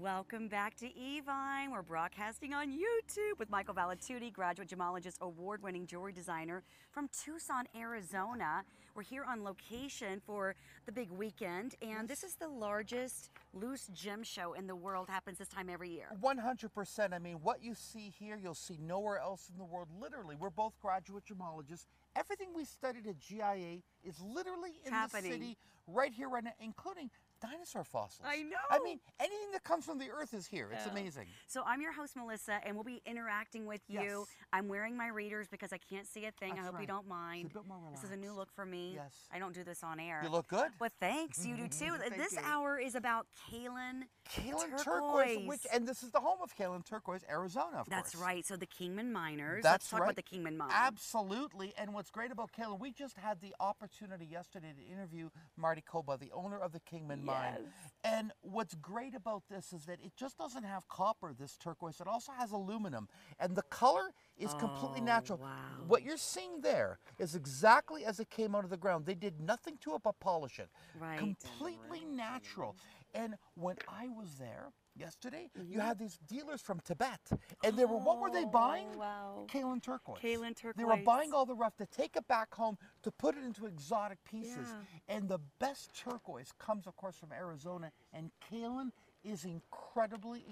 Welcome back to Evine. We're broadcasting on YouTube with Michael Valatutti, graduate gemologist, award-winning jewelry designer from Tucson, Arizona. We're here on location for the big weekend, and this is the largest loose gem show in the world. Happens this time every year. 100%. I mean, what you see here, you'll see nowhere else in the world. Literally, we're both graduate gemologists. Everything we studied at GIA is literally in the city, right here, right now, including dinosaur fossils. I know. I mean, anything that comes from the earth is here. It's amazing. So I'm your host, Melissa, and we'll be interacting with you. Yes. I'm wearing my readers because I can't see a thing. That's I hope right. you don't mind. It's a bit more relaxed. This is a new look for me. Yes. I don't do this on air. You look good. Well, thanks. You do too. This hour is about Kaolin Turquoise, and this is the home of Kaolin Turquoise, Arizona, of That's course. right. So the Kingman miners. That's Let's talk right. about the Kingman mine. Absolutely. And what's great about Kaolin, we just had the opportunity yesterday to interview Marty Koba, the owner of the Kingman mine. And what's great about this is that it just doesn't have copper, this turquoise. It also has aluminum. And the color is completely natural. Wow. What you're seeing there is exactly as it came out of the ground. They did nothing to it but polish it. Right. Completely natural. And when I was there yesterday, you had these dealers from Tibet. And they were, what were they buying? Wow. Kaolin Turquoise. Kaolin Turquoise. They were buying all the rough to take it back home to put it into exotic pieces. And the best turquoise comes, of course, from Arizona. And Kaolin is incredibly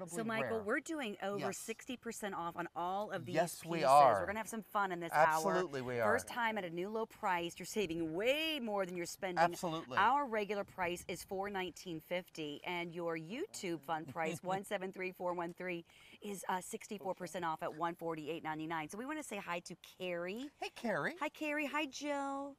So, Michael, rare. we're doing over 60% off on all of these pieces. we are. We're going to have some fun in this hour. Absolutely, we are. First time at a new low price. You're saving way more than you're spending. Absolutely. Our regular price is $419.50, and your YouTube fun price, $173,413, is 64% off at $148.99. So we want to say hi to Carrie. Hey, Carrie. Hi, Carrie. Hi, Jill.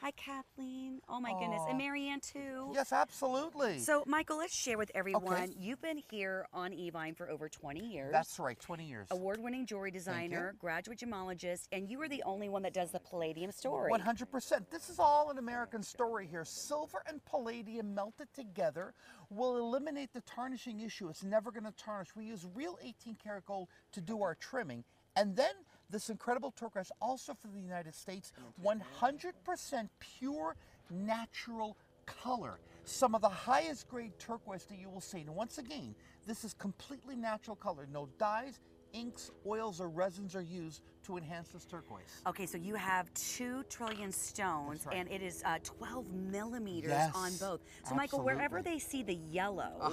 Hi, Kathleen. Oh, my goodness. And Marianne, too. Yes, absolutely. So, Michael, let's share with everyone. You've been here on Evine for over 20 years. That's right, 20 years. Award-winning jewelry designer, graduate gemologist, and you are the only one that does the palladium story. 100%. This is all an American story here. Silver and palladium melted together will eliminate the tarnishing issue. It's never going to tarnish. We use real 18-karat gold to do our trimming. And then this incredible turquoise, also from the United States, 100% pure natural color. Some of the highest grade turquoise that you will see. And once again, this is completely natural color. No dyes, inks, oils, or resins are used to enhance this turquoise. Okay, so you have 2 trillion stones, and it is 12 millimeters on both. So, Michael, wherever they see the yellow,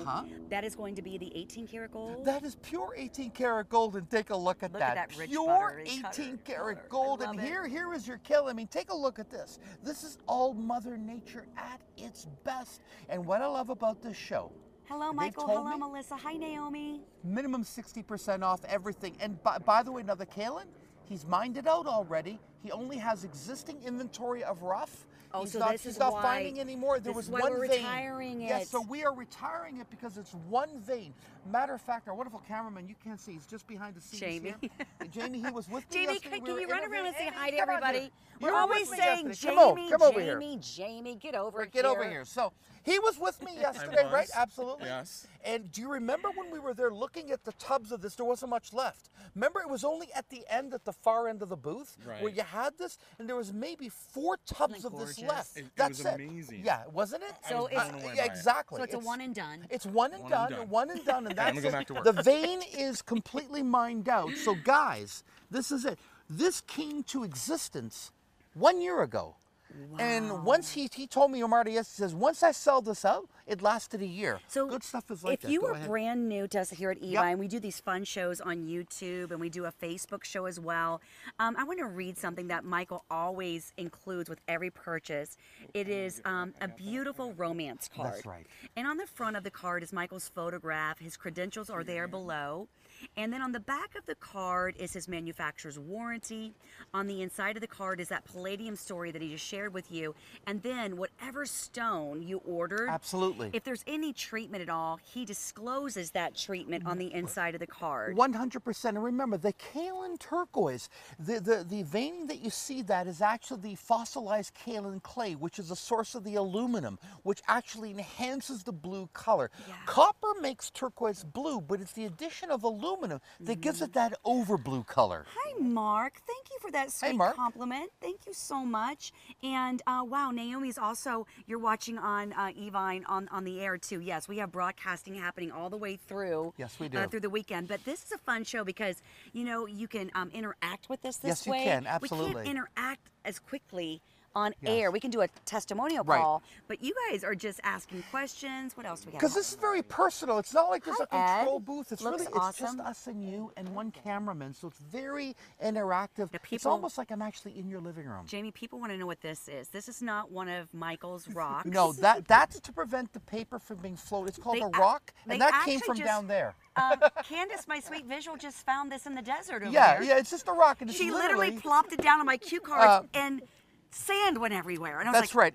that is going to be the 18-karat gold? That is pure 18-karat gold, and take a look at that. Look at that rich pure buttery 18-karat gold, and here is your kill. I mean, take a look at this. This is all Mother Nature at its best. And what I love about this show, hello, Michael. Hello, Melissa. Hi, Naomi. Minimum 60% off everything. And by the way, now the Kaolin, he's mined it out already. He only has existing inventory of rough. Oh, he's so not, this he's is not why, finding anymore. There was one we're vein. Retiring it. Yes, so we are retiring it because it's one vein. Matter of fact, our wonderful cameraman, you can't see, he's just behind the scenes Jamie. here. Jamie, he was with me Jamie, yesterday. can you run around and say Hey, hi to come on everybody? here. We're You were always with me saying, yesterday. Jamie, Come over here. Jamie, get over here. Get over here. So he was with me yesterday, right? Absolutely. Yes. And do you remember when we were there looking at the tubs of this? There wasn't much left. Remember, it was only at the end, at the far end of the booth, where you had this, and there was maybe 4 tubs of this left. That's it. Amazing. Yeah, wasn't it? So yeah, exactly. So it's a one and done. It's one and done, and that's I'm gonna go back to work. The vein is completely mined out. So guys, this is it. This came to existence 1 year ago. Wow. And once he told me, Marty, he says, once I sell this out, it lasted a year. So good stuff is like that. If you are brand new to us here at Evine, Yep. we do these fun shows on YouTube, and we do a Facebook show as well. I want to read something that Michael always includes with every purchase. It is a beautiful romance card. That's right. And on the front of the card is Michael's photograph. His credentials are there below. And then on the back of the card is his manufacturer's warranty. On the inside of the card is that palladium story that he just shared with you. And then whatever stone you ordered, absolutely, if there's any treatment at all, he discloses that treatment on the inside of the card. 100%. And remember, the Kaolin turquoise, the veining that you see that is actually the fossilized kaolin clay, which is the source of the aluminum, which actually enhances the blue color. Yeah. Copper makes turquoise blue, but it's the addition of aluminum that gives it that over blue color. Hi, Mark. Thank you for that sweet compliment. Thank you so much. And wow, Naomi's also, you're watching on Evine on the air too. Yes, we have broadcasting happening all the way through. Yes, we do. Through the weekend. But this is a fun show because, you know, you can interact with us this Yes, you way. can, absolutely. We can't interact as quickly on Yes. air. We can do a testimonial Right. call, but you guys are just asking questions. What else do we have? Because this is very personal. It's not like there's Hi, a control Ed. booth. It's Looks really, it's just awesome. us and you and one cameraman. So it's very interactive. Now, It's people- almost like I'm actually in your living room. Jamie, people want to know what this is. This is not one of Michael's rocks. No, that's to prevent the paper from being floated. It's called They a ac- rock, they and that came actually from just- down there. Candace, my sweet visual, just found this in the desert over Yeah, there. yeah, it's just a rock, and it's She literally literally plopped it down on my cue cards and sand went everywhere. And I was that's like, right,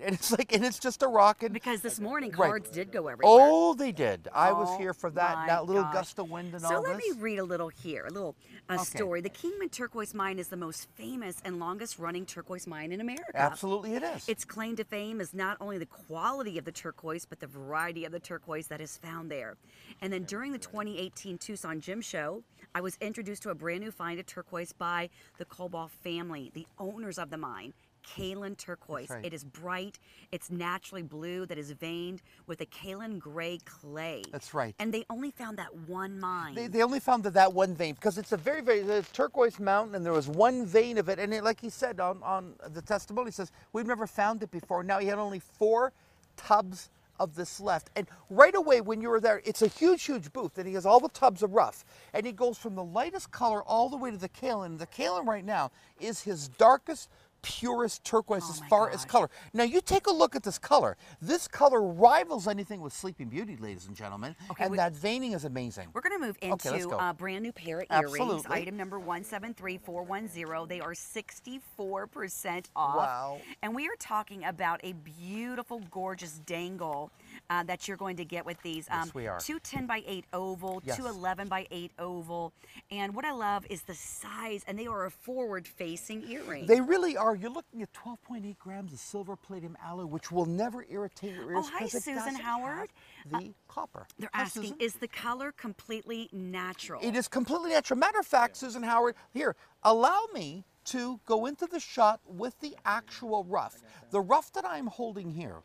and it's just a rock. And because this morning Right. cards did go everywhere. oh, they did. I was Oh here for my that little gosh. gust of wind and So all let this. me read a little here, a little Okay. story. The Kingman Turquoise Mine is the most famous and longest running turquoise mine in America. Absolutely, it is. Its claim to fame is not only the quality of the turquoise, but the variety of the turquoise that is found there. And then during the 2018 Tucson Gem Show, I was introduced to a brand new find of turquoise by the Cobalt family, the owners of the mine. Kaolin turquoise. That's right. It is bright. It's naturally blue that is veined with a kaolin gray clay. That's right. And they only found that one mine. They only found that one vein because it's a it's turquoise mountain, and there was one vein of it. And like he said on the testimony, he says we've never found it before. Now he had only 4 tubs of this left, and right away when you were there, it's a huge booth, and he has all the tubs of rough, and he goes from the lightest color all the way to the kaolin. The kaolin right now is his darkest, purest turquoise Oh as my far as gosh. color. Now you take a look at this color. This color rivals anything with Sleeping Beauty, ladies and gentlemen. Okay, and that veining is amazing. We're going to move Okay, let's into go. a brand new pair of earrings. Absolutely. Item number 173410. They are 64% off. Wow. And we are talking about a beautiful, gorgeous dangle that you're going to get with these. Yes, we are. 210 by 8 oval, Yes. 211 by 8 oval. And what I love is the size, and they are a forward-facing earring. They really are. You're looking at 12.8 grams of silver palladium alloy, which will never irritate your ears. Oh, hi, 'cause it Susan doesn't Howard. have the copper. They're Hi, asking, Susan. is the color completely natural? It is completely natural. Matter of fact, Susan Howard, here, allow me to go into the shot with the actual rough. The rough that I'm holding here.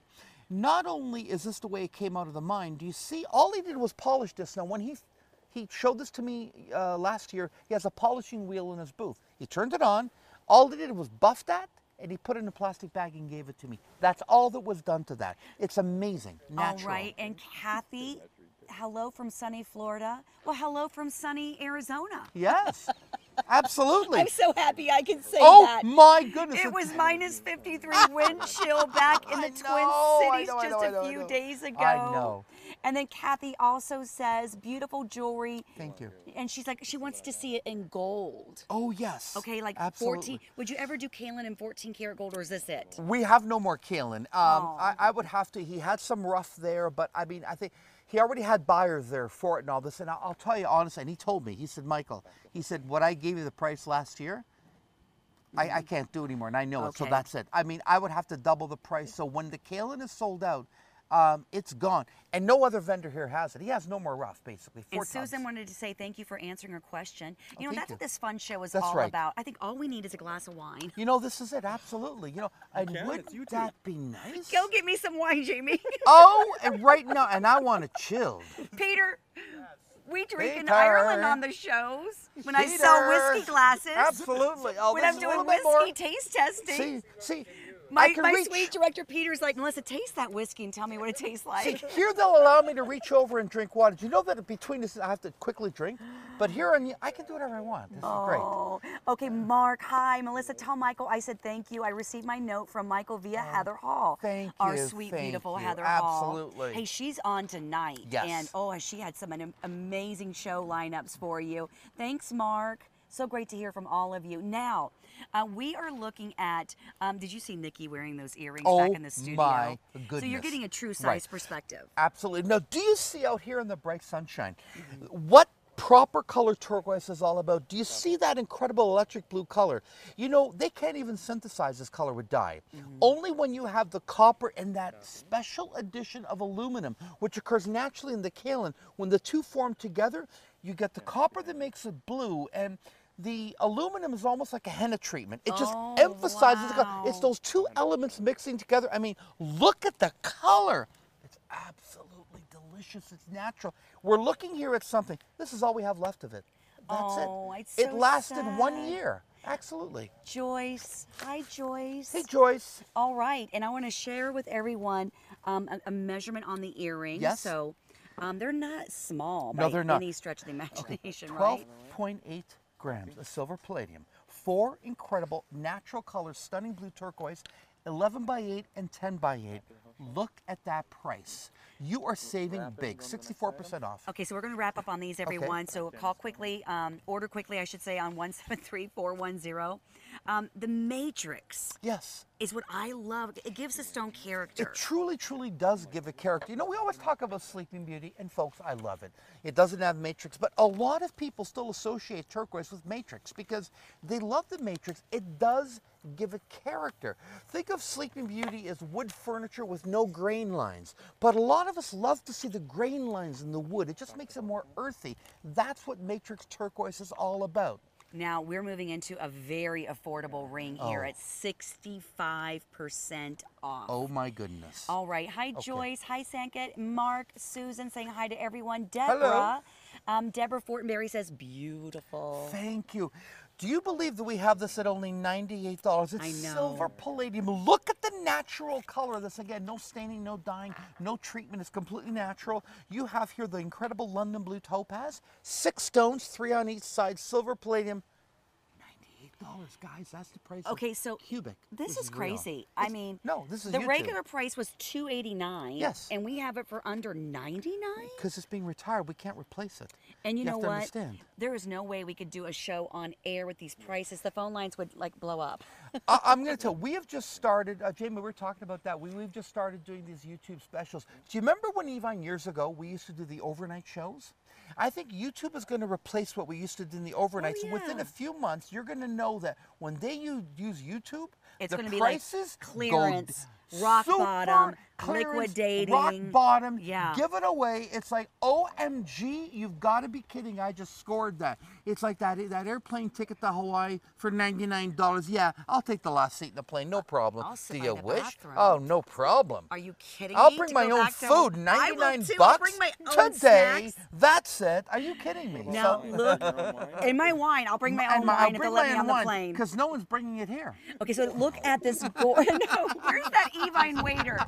Not only is this the way it came out of the mine, do you see, all he did was polish this. Now, when he showed this to me last year, he has a polishing wheel in his booth. He turned it on, all he did was buff that, and he put it in a plastic bag and gave it to me. That's all that was done to that. It's amazing, natural. All right, and Kathy, hello from sunny Florida. Well, hello from sunny Arizona. Yes, absolutely. I'm so happy I can say Oh that. my goodness. It it's- was minus 53 wind chill back in the I Twin know, I Cities know, I just know, I a know, I few know. days ago. I know. And then Kathy also says, beautiful jewelry. Thank you. And she's like, she wants to see it in gold. Oh, yes. Okay, like absolutely. 14. Would you ever do kaolin in 14 karat gold, or is this it? We have no more kaolin. Oh. I would have to, he had some rough there, but I mean, I think he already had buyers there for it and all this. And I'll tell you honestly, and he told me, he said, Michael, he said, what I gave you the price last year, I can't do anymore, and I know it, so Okay. that's it. I mean, I would have to double the price. So when the kaolin is sold out, it's gone. And no other vendor here has it. He has no more rough, basically. And 4 Susan tubs. wanted to say thank you for answering her question. You know, thank that's you. what this fun show is That's all right. about. I think all we need is a glass of wine. You know, this is it, absolutely. You know, and can, would it's YouTube. that be nice? Go get me some wine, Jamie. Oh, and right now, and I want it chilled. Peter, we drink in Peter. Ireland on the shows. When I sell Peter. whiskey glasses. Absolutely. Oh, When this I'm is a doing little bit more. whiskey taste testing. See, My, I can my reach. sweet director Peter's like, Melissa, taste that whiskey and tell me what it tastes See, like. here they'll allow me to reach over and drink water. Do you know that between this I have to quickly drink? But here on I can do whatever I want. This is great. Oh, okay, Mark. Hi, Melissa. Tell Michael I said thank you. I received my note from Michael via Heather Hall. thank Our you, sweet, thank beautiful you. Heather Hall. Absolutely. Hey, she's on tonight. Yes. And oh, she had some amazing show lineups for you. Thanks, Mark. So great to hear from all of you. Now, we are looking at, did you see Nikki wearing those earrings back in the studio? my So you're goodness. getting a true size Right. perspective. Absolutely. Now, do you see out here in the bright sunshine what proper color turquoise is all about? Do you see that incredible electric blue color? You know, they can't even synthesize this color with dye. Only when you have the copper and that special addition of aluminum, which occurs naturally in the kaolin, when the two form together, you get the copper that makes it blue. And the aluminum is almost like a henna treatment. It just Oh, emphasizes the color. wow. It's those two elements mixing together. I mean, look at the color. It's absolutely delicious. It's natural. We're looking here at something. This is all we have left of it. That's Oh, it. it's It so lasted 1 sad. year. Absolutely. Joyce. Hi, Joyce. Hey, Joyce. All right, and I want to share with everyone a measurement on the earrings. Yes. So they're not small No, by they're not. any stretch of the imagination, right? 12.8 grams of silver palladium. 4 incredible natural colors, stunning blue turquoise, 11 by 8 and 10 by 8. Look at that price. You are saving big, 64% off. Okay, so we're going to wrap up on these, everyone. So call quickly, order quickly, I should say, on 173410. The matrix Yes. is what I love. It gives the stone character. It truly, truly does give a character. You know, we always talk about Sleeping Beauty, and folks, I love it. It doesn't have matrix, but a lot of people still associate turquoise with matrix because they love the matrix. It does give a character. Think of Sleeping Beauty as wood furniture with no grain lines, but a lot of us love to see the grain lines in the wood. It just makes it more earthy. That's what matrix turquoise is all about. Now we're moving into a very affordable ring here at 65% off. Oh my goodness. All right. Hi, Joyce. Hi, Sanket. Mark, Susan saying hi to everyone. Hello. Deborah. Deborah Fortenberry says, beautiful. Thank you. Do you believe that we have this at only $98? It's I know. silver palladium. Look at the natural color of this. Again, no staining, no dyeing, no treatment. It's completely natural. You have here the incredible London blue topaz. 6 stones, 3 on each side, silver palladium. $98, guys. That's the price. Okay, of so cubic. this is real. crazy. I mean, no, this is the YouTube. regular price was $289. Yes. And we have it for under $99. Because it's being retired, we can't replace it. And you know have to what? Understand. There is no way we could do a show on air with these prices. The phone lines would like blow up. I'm going to tell. We have just started, Jamie. We were talking about that. We've just started doing these YouTube specials. Do you remember when Yvonne years ago we used to do the overnight shows? I think YouTube is going to replace what we used to do in the overnights. Oh, yeah. Within a few months, you're going to know that when they use YouTube, It's the going to be like prices clearance, go rock super bottom, clearance, liquidating. rock bottom. Yeah. Give it away. It's like, OMG, you've got to be kidding. I just scored that. It's like that airplane ticket to Hawaii for $99. Yeah, I'll take the last seat in the plane. No problem. I'll sit Do by you the wish? bathroom. Oh, no problem. Are you kidding I'll me? bring To my go own back to- food. I will 99 too. I'll bucks bring my own today. snacks. That's it. Are you kidding me? Now, look, in my wine, I'll bring my own wine if they'll let me on the plane. because no one's bringing it here. Okay, so look at this. No, where's that Evine waiter?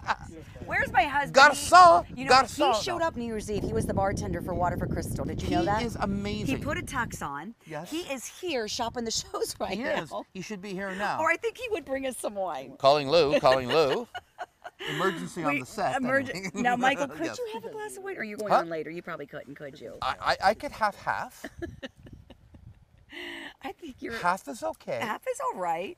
Where's my husband? Got a saw. You know, Got a he saw. showed up New Year's Eve. He was the bartender for Water for Crystal. Did you know that? He is amazing. He put a tux on. Yes. He is here shopping the shows right He now. is. He should be here now. Or I think he would bring us some wine. Calling Lou. Calling Lou. Emergency on the set. Now, Michael, could Yes. you have a glass of wine? Or are you going Huh? on later? You probably couldn't, could you? I could have half. I think you're Half is okay. half is all right.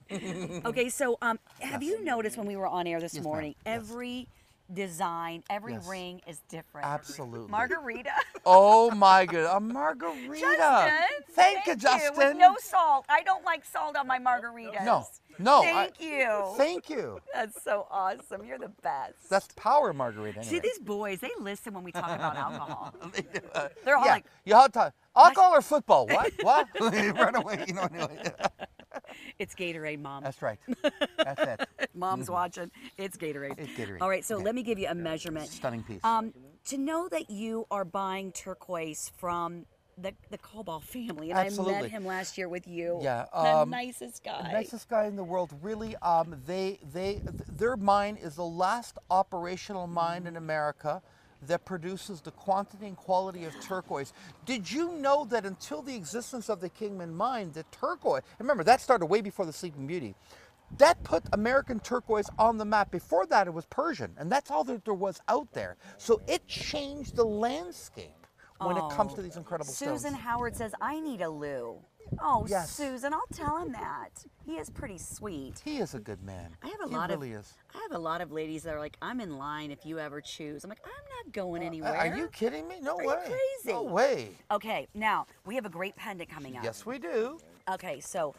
Okay, so have you noticed when we were on air this Yes, ma'am. morning, Yes. every design, every Yes. ring is different. Absolutely. Margarita. Oh my god, a margarita. Justin. Thank you, Justin. With no salt. I don't like salt on my margaritas. No. Thank you. Thank you. That's so awesome. You're the best. That's power margarita. Anyway. See, these boys, they listen when we talk about alcohol. They do, They're all yeah, like, you hot time. Alcohol or football? What? What? Run away. You know. Anyway. it's Gatorade, Mom. That's right. That's it. Mom's watching. It's Gatorade. It's Gatorade. All right, so Okay. let me give you a measurement. Stunning piece. To know that you are buying turquoise from the Cobalt family, and I Absolutely. met him last year with you. Yeah, the nicest guy. The nicest guy in the world. Really, their mine is the last operational mine in America that produces the quantity and quality of turquoise. Did you know that until the existence of the Kingman mine, the turquoise, remember that started way before the Sleeping Beauty, that put American turquoise on the map. Before that, it was Persian, and that's all that there was out there. So it changed the landscape when it comes to these incredible stones. Susan Howard says, I need a Lou. Oh, Yes. Susan, I'll tell him that. He is pretty sweet. He is a good man. I have a He lot really of is. I have a lot of ladies that are like, I'm in line if you ever choose. I'm like, I'm not going anywhere. Are you kidding me? No Are way. you crazy? No way. Okay, now we have a great pendant coming up. Yes, we do. Okay, so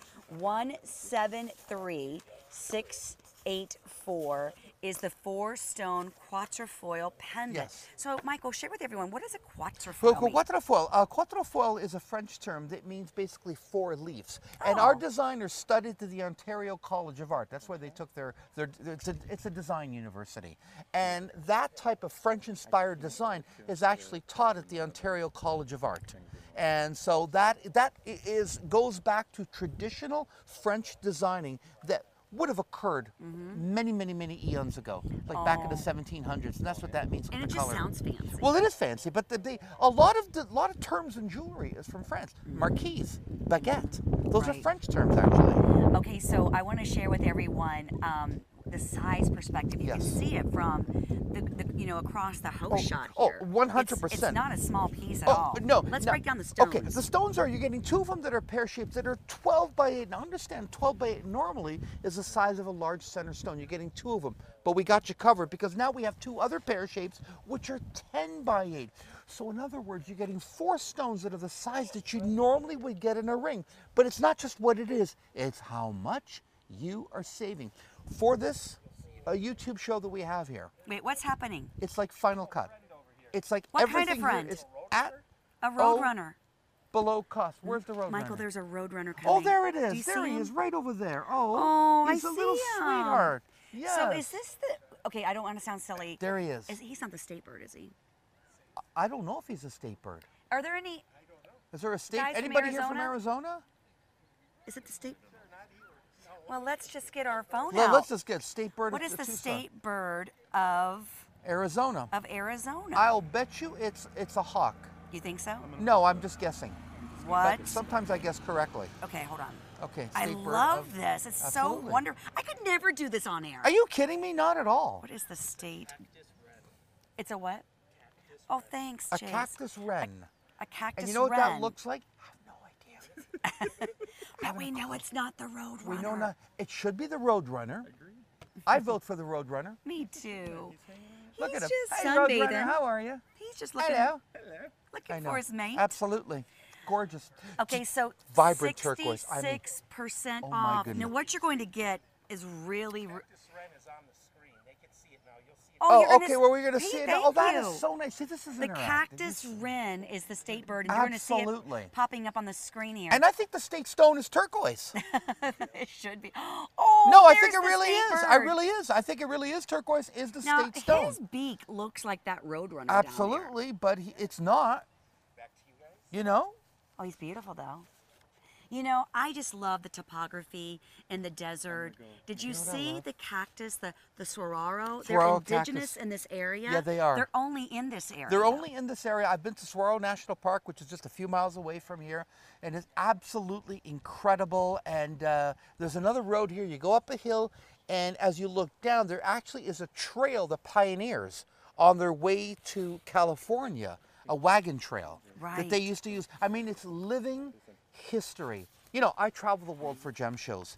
173684 is the 4-stone quatrefoil pendant. Yes. So, Michael, share with everyone, what does a quatrefoil mean? Quatrefoil is a French term that means basically 4 leaves. And our Oh. designers studied at the Ontario College of Art. That's where they took it's a design university. And that type of French-inspired design is actually taught at the Ontario College of Art. And so that goes back to traditional French designing that would have occurred many, many, many eons ago, like back in the 1700s, and that's what that means. And with it the just color. sounds fancy. Well, it is fancy, but a lot of terms in jewelry is from France. Marquise, baguette, those are Right. French terms actually. Okay, so I want to share with everyone the size perspective. You can Yes. see it from the across the host shot Oh, here. 100%. It's not a small piece at Oh, all. no. Let's no. break down the stones. Okay, the stones you're getting 2 of them that are pear-shaped that are 12 by 8. Now understand, 12 by 8 normally is the size of a large center stone. You're getting 2 of them, but we got you covered because now we have 2 other pear shapes which are 10 by 8. So in other words, you're getting 4 stones that are the size that you normally would get in a ring. But it's not just what it is, it's how much you are saving. For this YouTube show that we have here, Wait, what's happening? it's like Final Cut. It's like What kind everything of here friend? is at A roadrunner. below cost. Where's the road Michael, runner? there's a roadrunner coming. Oh, there it Do you is. There see he him? is, right over there. Oh, he's I a little see him. sweetheart. Yes. So is this the? Okay, I don't want to sound silly. There he is. He's not the state bird, is he? I don't know if he's a state bird. Are there any? Is there a state? Guys from Anybody here from Arizona? Arizona? Is it the state? Well, let's just get our phone Well, out. let's just get state bird. What of is the Tucson. state bird of Arizona. Arizona? I'll bet you it's a hawk. You think so? No, I'm just guessing. What? But sometimes I guess correctly. Okay, hold on. Okay. I state bird love of- this. It's Absolutely. so wonderful. I could never do this on air. Are you kidding me? Not at all. What is the state? It's a what? Oh, thanks, A Chase. cactus wren. A cactus And you know what wren. that looks like? I have no idea. But we know it's not the road We runner. know not. It should be the Roadrunner. I vote for the Roadrunner. Me too. Look He's at him. just Hey, sunbathing. Roadrunner, how are you? He's just looking, Hello. looking I know. for his mate. Absolutely. Gorgeous. Okay, so Vibrant turquoise. I mean, 66% oh my off. goodness. Now, what you're going to get is really. Cactus wren is on the screen. They can see it now. You'll see it. Oh, you're Oh, gonna okay. s- Well, we're going to Pete, see it. thank Oh, that you. is so nice. See, this is The interactive. cactus wren is the state bird, and you're going to see Absolutely. it popping up on the screen here. And I think the state stone is turquoise. It should be. Oh, No, I there's think it the really state is. I bird. really is. I think it really is. Turquoise is the Now, state stone. his beak looks like that roadrunner down there. Absolutely, but it's not. Back to you guys. You know? Oh, he's beautiful, though. You know, I just love the topography in the desert. Did you see the cactus, the saguaro? They're Saguaro indigenous cactus. in this area. Yeah, they are. They're only in this area. They're only in this area. I've been to Saguaro National Park, which is just a few miles away from here, and it's absolutely incredible. And there's another road here. You go up a hill, and as you look down, there actually is a trail the pioneers on their way to California, a wagon trail that they Right. used to use. I mean, it's living history. You know, I travel the world for gem shows.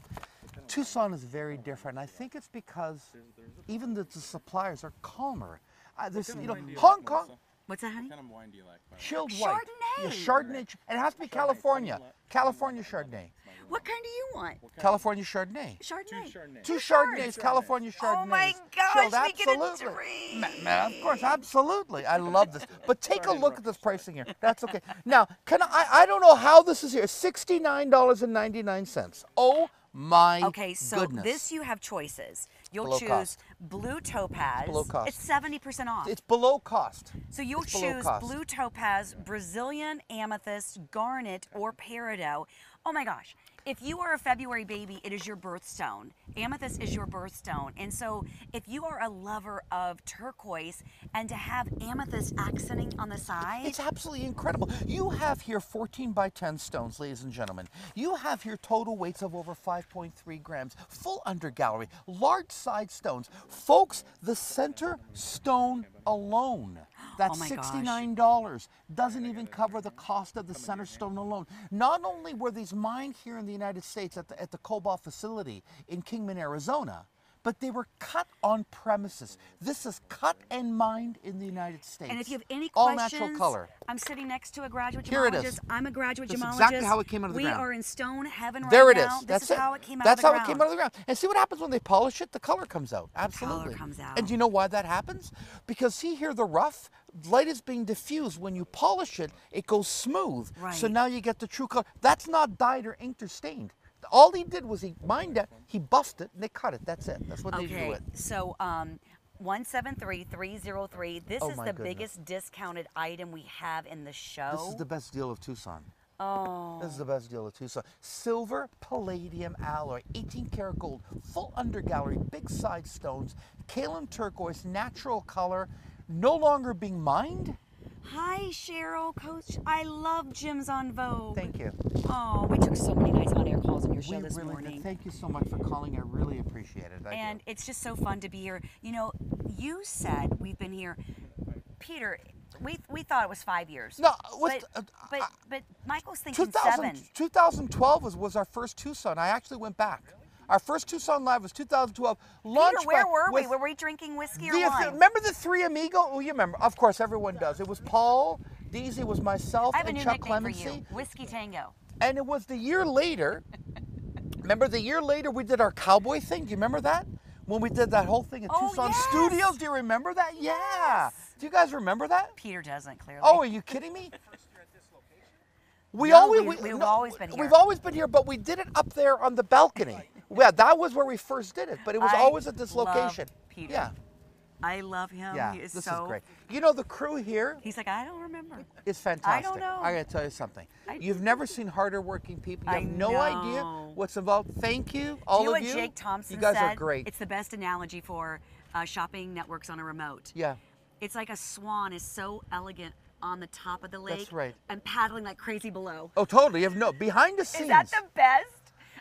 Tucson is very different. I think it's because even the suppliers are calmer. There's, you know, Hong Kong, What's that, honey? What kind of wine do you like? by the way? chilled white. Yeah, Chardonnay. Chardonnay. And it has to be California. California Chardonnay. What kind do you want? California Chardonnay. Chardonnay. Chardonnay. Two Chardonnays, California Chardonnays. Oh my gosh, Chilled, we get a absolutely. drink. Of course, absolutely. I love this. But take a look at this pricing here. That's okay. Now, I don't know how this is here. $69.99. Oh my Okay, so goodness. this you have choices. You'll Below choose cost. blue topaz. below cost. It's 70% off. It's below cost. So you'll it's below choose cost. blue topaz, Brazilian amethyst, garnet, or peridot. Oh my gosh. If you are a February baby, it is your birthstone. Amethyst is your birthstone. And so if you are a lover of turquoise and to have amethyst accenting on the side, It's absolutely incredible. You have here 14 by 10 stones, ladies and gentlemen. You have here total weights of over 5.3 grams, full undergallery, large side stones. Folks, the center stone alone, that's Oh my gosh. $69. Doesn't even cover the cost of the center stone alone. Not only were these mined here in the United States at the Cobalt facility in Kingman, Arizona, but they were cut on premises. This is cut and mined in the United States. And if you have any all questions, natural color. I'm sitting next to a graduate gemologist. Here it is. I'm a graduate This is gemologist. exactly how it came out of the ground. We are in stone heaven right There it now. is. This is how it came out That's of the how ground. it came out of the ground. And see what happens when they polish it? The color comes out. Absolutely. Color comes out. And do you know why that happens? Because see here, the rough light is being diffused. When you polish it, it goes smooth. Right. So now you get the true color. That's not dyed or inked or stained. All he did was he mined it, he buffed it, and they cut it. That's it. That's what they do Okay, it. so 173303. This Oh is my the goodness. biggest discounted item we have in the show. This is the best deal of Tucson. Oh. This is the best deal of Tucson. Silver palladium alloy, 18 karat gold, full undergallery, big side stones, kaolin turquoise, natural color, no longer being mined. Hi, Cheryl, Coach. I love Jim's on Vogue. Thank you. Oh, we took so many nice on-air calls on your show We this really morning. did. Thank you so much for calling. I really appreciate it. I And do. it's just so fun to be here. You know, you said we've been here. Peter, we thought it was 5 years. No, what's but Michael's thinking 7. 2012 was our first Tucson. I actually went back. Our first Tucson Live was 2012. Launched Peter, where by- were we? with Were we drinking whiskey or the- wine? Remember the three amigo? Oh, you remember. Of course, everyone does. It was Paul, Deezy was myself, I have a and new Chuck nickname for Clemency. you. Whiskey Tango. And it was the year later. Remember the year later we did our cowboy thing? Do you remember that? When we did that whole thing at Oh, Tucson yes. Studios. Do you remember that? Yeah. Yes. Do you guys remember that? Peter doesn't, clearly. Oh, are you kidding me? We No, always, we've always been here. We've always been here, but we did it up there on the balcony. Yeah, that was where we first did it, but it was I always at this love location. Peter. Yeah, I love him. yeah, He is this so is great. You know, the crew here He's like, I don't remember. is fantastic. know. I gotta tell you something. I- You've never seen harder working people. You I have no idea know. what's involved. Thank you, all Do you know of what you. Jake Thompson you guys said? are great. It's the best analogy for shopping networks on a remote. Yeah, It's like a swan is so elegant on the top of the lake. That's right. And paddling like crazy below. oh, totally. You have no behind the scenes. Is that the best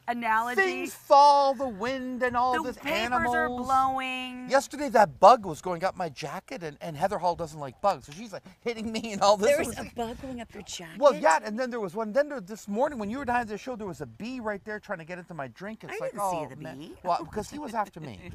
analogy? Things fall, the wind, and all the this papers animals. are blowing. Yesterday, that bug was going up my jacket, and Heather Hall doesn't like bugs, so she's like hitting me and all this. There It was was a bug going up your jacket. Well, yeah, and then there was one. Then this morning when you were down at the show, there was a bee right there trying to get into my drink. It's I like, didn't see oh, the man. bee. Well, because he was after me.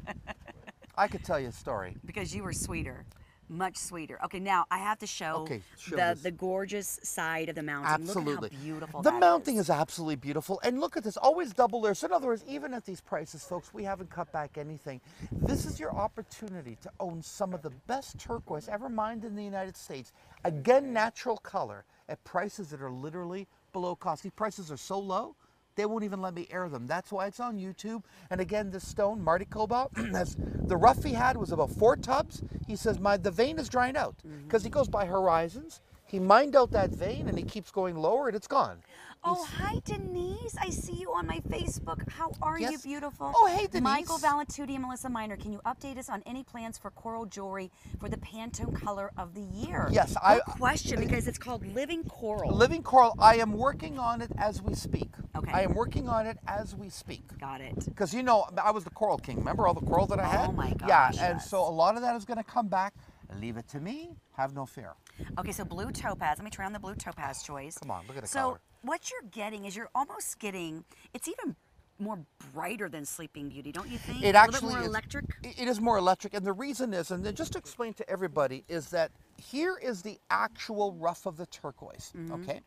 I could tell you a story. Because you were sweeter. Much sweeter. Okay, now I have to show, Okay, show this. the gorgeous side of the mountain. Absolutely. Look at how beautiful The that mounting is. is absolutely beautiful. And look at this, always double layers. So in other words, even at these prices, folks, we haven't cut back anything. This is your opportunity to own some of the best turquoise ever mined in the United States. Again, natural color at prices that are literally below cost. These prices are so low, they won't even let me air them. That's why it's on YouTube. And again, this stone, Marty Cobalt, the rough he had was about 4 tubs. He says, the vein is drying out because he goes by horizons. He mined out that vein and he keeps going lower and it's gone. Oh, hi, Denise. I see you on my Facebook. How are you, Yes. beautiful? Oh, hey, Denise. Michael Valatutti and Melissa Miner, can you update us on any plans for coral jewelry for the Pantone color of the year? Yes, Good question, because it's called Living Coral. Living Coral, I am working on it as we speak. Okay. I am working on it as we speak. Got it. Because you know, I was the coral king. Remember all the coral that I had? Oh my Yeah, gosh, and yes. so a lot of that is going to come back. Leave it to me. Have no fear. Okay, so blue topaz. Let me try on the blue topaz choice. Come on, look at the so color. what you're getting is you're almost getting, it's even more brighter than Sleeping Beauty, don't you think? It a actually little bit more is. electric? It is more electric, and the reason is, and then just to explain to everybody, is that here is the actual rough of the turquoise, okay?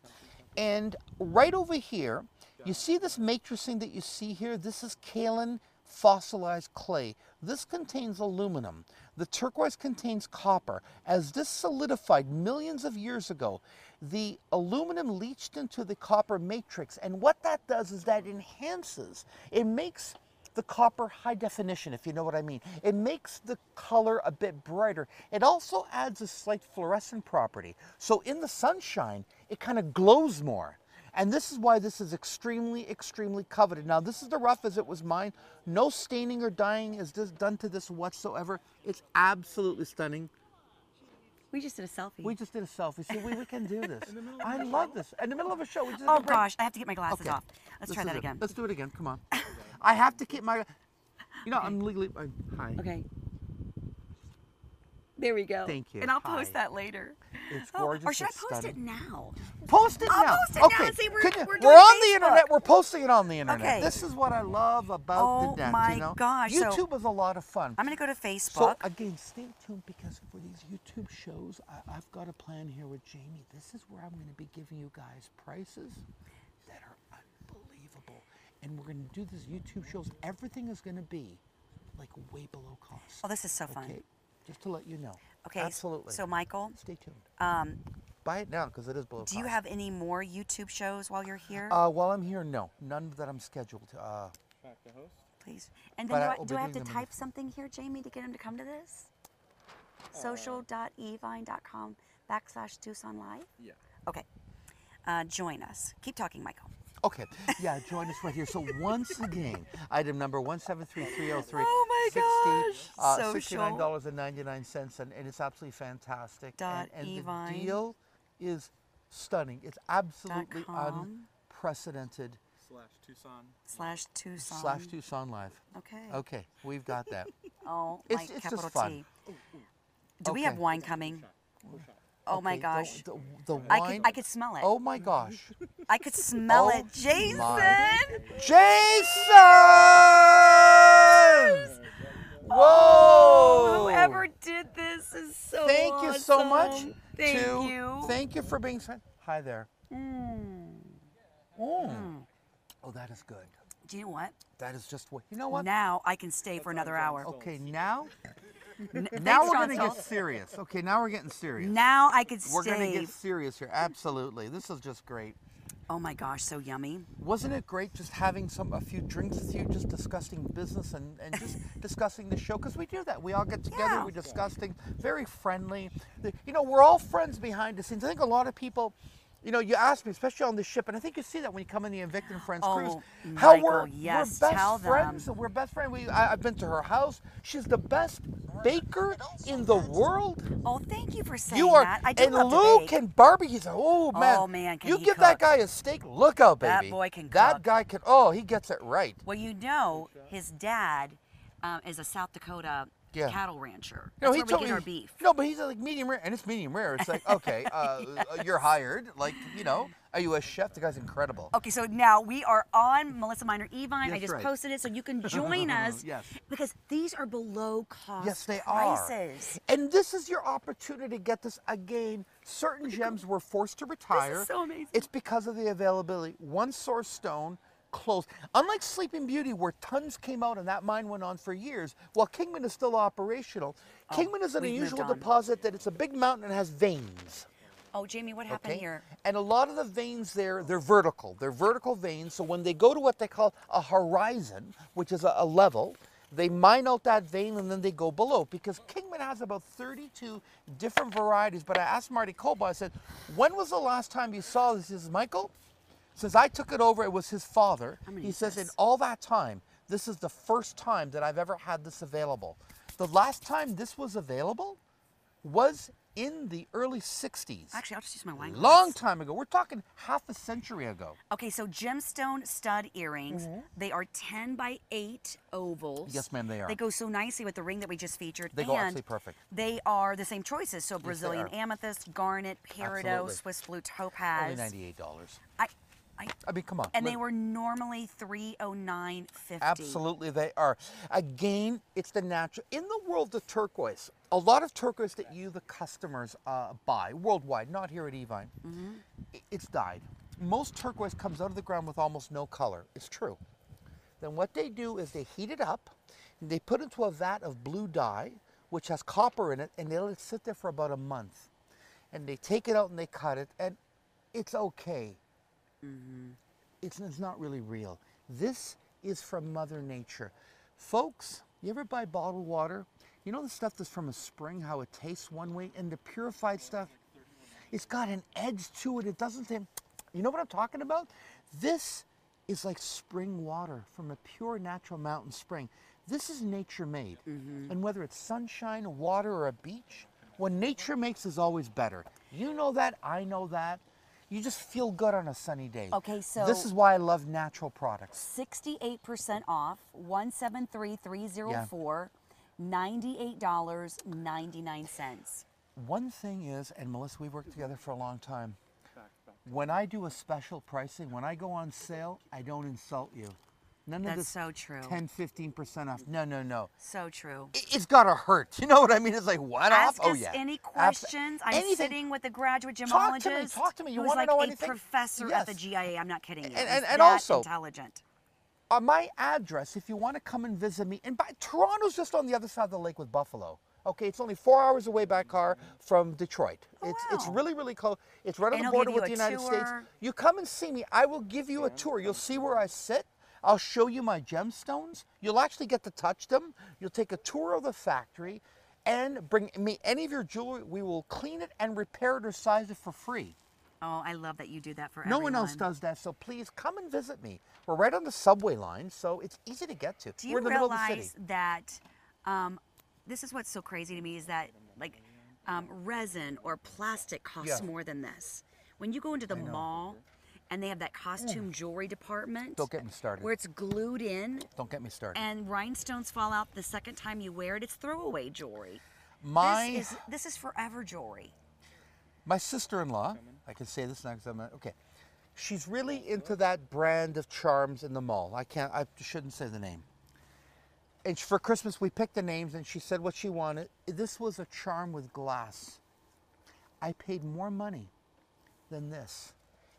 And right over here, you see this matrixing that you see here? This is kaolin fossilized clay. This contains aluminum. The turquoise contains copper. As this solidified millions of years ago, the aluminum leached into the copper matrix, and what that does is that enhances, it makes the copper high definition, if you know what I mean. It makes the color a bit brighter. It also adds a slight fluorescent property. So in the sunshine, it kind of glows more. And this is why this is extremely, extremely coveted. Now, this is the rough as it was mined. No staining or dyeing is done to this whatsoever. It's absolutely stunning. We just did a selfie. We just did a selfie. See, we can do this. I love this. In the middle of a show, we just Oh did a break. gosh, I have to get my glasses Okay. off. Let's try This that is it. again. Let's do it again. Come on. I have to keep my. You know, I'm legally. Hi. Okay. There we go. Thank you. And I'll post Hi. that later. It's Oh, gorgeous. or should I it's post stunning. it now? Post it I'll now. post it now okay. and say we're we're doing on the Facebook. internet. We're posting it on the internet. Okay. This is what I love about Oh the net. my you know? gosh, so- YouTube is a lot of fun. I'm going to go to Facebook. So again, stay tuned because for these YouTube shows, I've got a plan here with Jamie. This is where I'm going to be giving you guys prices that are unbelievable. And we're going to do these YouTube shows. Everything is going to be like way below cost. Oh, this is so fun. Okay, just to let you know. Okay, Absolutely. so Michael, Stay tuned. Buy it now because it is below cost. do you have any more YouTube shows while you're here? While I'm here, no. None that I'm scheduled. Back to host. Please. And but then I will do be I have to doing them in type something here, Jamie, to get him to come to this? social.evine.com/Tucson Live? Yeah. Okay. Join us. Keep talking, Michael. Okay, yeah, join us right here. So once again, item number 173303. Oh my gosh, social. $69.99, and it's absolutely fantastic. Dot and Evine. the deal is stunning. It's absolutely .com. unprecedented. /Tucson. /Tucson Live. Okay. Okay, we've got that. Oh, It's- my it's capital just fun. T. Do we have Okay. wine coming? Oh my Okay, gosh. The I wine. could smell it. Oh my gosh. I could smell Oh it. Jason! Jason! Whoa! Oh, whoever did this is so Thank you so much. awesome. Thank you. Thank you for being so. Hi there. Mm. Oh, that is good. Do you know what? That is just what. You know what? Now I can stay for another hour. Okay, now Thanks, we're John gonna get Stoltz. serious. Okay, now we're getting serious. Now I could We're gonna stay. get serious here. Absolutely. This is just great. Oh my gosh, so yummy. Wasn't it great just having a few drinks with you, just discussing business and just discussing the show? Because we do that. We all get together, Yeah. we discuss things, very friendly. You know, we're all friends behind the scenes. I think a lot of people, you know, you ask me, especially on this ship, and I think you see that when you come in the Invicta and Friends Oh, cruise, Michael, yes, we're tell best them. friends. We're best friends. I've been to her house. She's the best baker in the world. Oh, thank you for saying You are, that. I do and love to Luke bake. and Barbie. He's oh man, Oh, man, can you he give that cook. guy a steak. Look out, That baby. boy can That cook. guy can. Oh, he gets it right. Well, you know, his dad is a South Dakota Yeah. cattle rancher. No, That's he where told we get me, our beef. No, but he's like medium rare, and it's medium rare. It's like, okay, you're hired. Like, you know, are you a chef? The guy's incredible. Okay, so now we are on Melissa Minor Evine. I That's just right. posted it so you can join us. Yes. Because these are below cost Yes, they prices. are. And this is your opportunity to get this again. Certain gems were forced to retire. so amazing. It's because of the availability. One source stone closed. Unlike Sleeping Beauty, where tons came out and that mine went on for years, while Kingman is still operational, Kingman is an we've moved unusual on. deposit that it's a big mountain and has veins. Oh, Jamie, what happened Okay? here? And a lot of the veins there, they're vertical. They're vertical veins. So when they go to what they call a horizon, which is a level, they mine out that vein and then they go below. Because Kingman has about 32 different varieties. But I asked Marty Colba, I said, when was the last time you saw this? He says, Michael, since I took it over, it was his father. gonna He use says, in this. all that time, this is the first time that I've ever had this available. The last time this was available was in the early 60s. Actually, I'll just use my wine glass. Long time ago. We're talking half a century ago. Okay, so gemstone stud earrings. They are 10 by 8 ovals. Yes, ma'am, they are. They go so nicely with the ring that we just featured. They and go absolutely perfect. They are the same choices. So Brazilian are. amethyst, garnet, peridot, Absolutely. Swiss blue topaz. Only $98. I mean, come on. and they were normally $309.50. Absolutely, they are. Again, it's the natural. In the world of turquoise, a lot of turquoise that you, the customers, buy worldwide, not here at Evine, it's dyed. Most turquoise comes out of the ground with almost no color. It's true. Then what they do is they heat it up, and they put it into a vat of blue dye, which has copper in it, and they let it sit there for about a month. And they take it out and they cut it, and it's okay. It's not really real. This is from Mother Nature. Folks, you ever buy bottled water? You know the stuff that's from a spring, how it tastes one way, and the purified stuff, it's got an edge to it. It doesn't say, you know what I'm talking about? This is like spring water from a pure natural mountain spring. This is nature made. And whether it's sunshine, water, or a beach, what nature makes is always better. You know that, I know that. You just feel good on a sunny day. Okay, so this is why I love natural products. 68% off, 173304. $98.99. One thing is, and Melissa, we've worked together for a long time. When I do a special pricing, when I go on sale, I don't insult you. None of That's this so true. 10, 15% off. No, no, no. So true. It's got to hurt. You know what I mean? It's like, what Ask off? Oh, us yeah. any questions. I'm Anything. sitting with a graduate Talk to me. gemologist Talk to me. You who's want to like know a anything? professor Yes. at the GIA. I'm not kidding you. And He's and that also, intelligent. my address, if you want to come and visit me, and Toronto's just on the other side of the lake with Buffalo. Okay, it's only 4 hours away by car from Detroit. Oh, It's wow. really, really close. It's right on And the he'll border give you with the a United States. tour. You come and see me. I will give you a tour. You'll see where I sit. I'll show you my gemstones. You'll actually get to touch them. You'll take a tour of the factory and bring me any of your jewelry. We will clean it and repair it or size it for free. Oh, I love that you do that for No everyone. one else does that, so please come and visit me. We're right on the subway line, so it's easy to get to. Do you We're in the middle of the realize city. that this is what's so crazy to me is that like resin or plastic costs Yeah. more than this. When you go into the mall and they have that costume jewelry department Don't get me started. where it's glued in Don't get me started. and rhinestones fall out the second time you wear it, it's throwaway jewelry. My This is forever jewelry. my sister-in-law, I can say this now because I'm okay. She's really into that brand of charms in the mall. I shouldn't say the name. And for Christmas, we picked the names, and she said what she wanted. This was a charm with glass. I paid more money than this.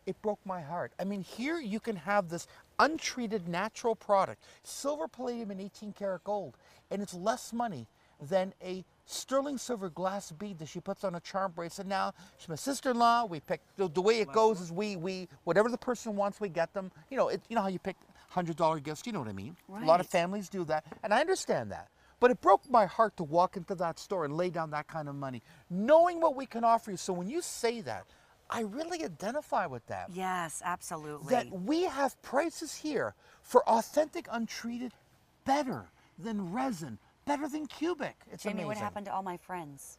It broke my heart. I mean, here you can have this untreated natural product, silver, palladium, and 18 karat gold, and it's less money than a sterling silver glass bead that she puts on a charm bracelet. Now, she's my sister-in-law. We pick the way it goes is we whatever the person wants, we get them. You know, you know how you pick $100 gifts. You know what I mean? Right. A lot of families do that, and I understand that. But it broke my heart to walk into that store and lay down that kind of money, knowing what we can offer you. So when you say that, I really identify with that. Yes, absolutely. That we have prices here for authentic, untreated, better than resin, better than cubic. It's Jamie, amazing. what happened to all my friends?